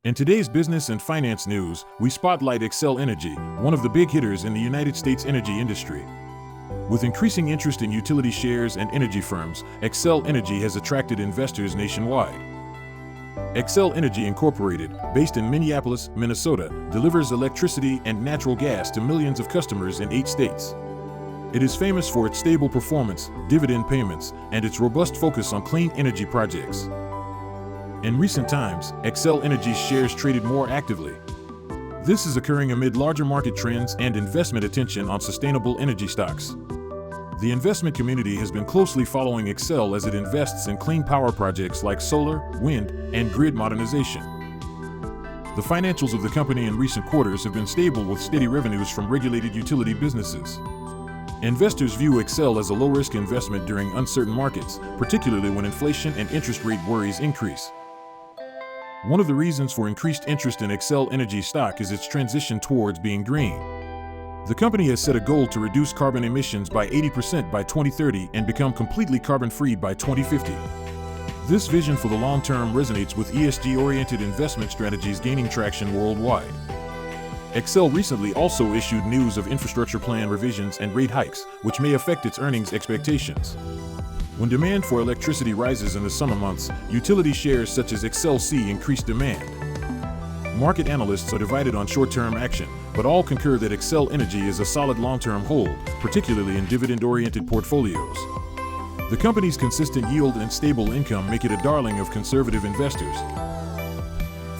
In today's business and finance news, we spotlight Xcel Energy, one of the big hitters in the United States energy industry. With increasing interest in utility shares and energy firms, Xcel Energy has attracted investors nationwide. Xcel Energy Incorporated, based in Minneapolis, Minnesota, delivers electricity and natural gas to millions of customers in 8 states. It is famous for its stable performance, dividend payments, and its robust focus on clean energy projects. In recent times, Xcel Energy's shares traded more actively. This is occurring amid larger market trends and investment attention on sustainable energy stocks. The investment community has been closely following Xcel as it invests in clean power projects like solar, wind, and grid modernization. The financials of the company in recent quarters have been stable with steady revenues from regulated utility businesses. Investors view Xcel as a low-risk investment during uncertain markets, particularly when inflation and interest rate worries increase. One of the reasons for increased interest in Xcel Energy stock is its transition towards being green. The company has set a goal to reduce carbon emissions by 80% by 2030 and become completely carbon-free by 2050. This vision for the long term resonates with ESG-oriented investment strategies gaining traction worldwide. Xcel recently also issued news of infrastructure plan revisions and rate hikes, which may affect its earnings expectations. When demand for electricity rises in the summer months, utility shares such as Xcel see increased demand. Market analysts are divided on short-term action, but all concur that Xcel Energy is a solid long-term hold, particularly in dividend-oriented portfolios. The company's consistent yield and stable income make it a darling of conservative investors.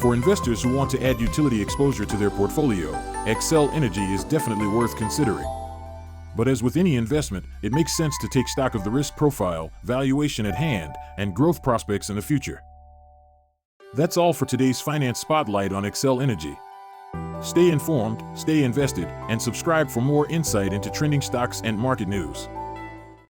For investors who want to add utility exposure to their portfolio, Xcel Energy is definitely worth considering. But as with any investment, it makes sense to take stock of the risk profile, valuation at hand, and growth prospects in the future. That's all for today's Finance Spotlight on Xcel Energy. Stay informed, stay invested, and subscribe for more insight into trending stocks and market news.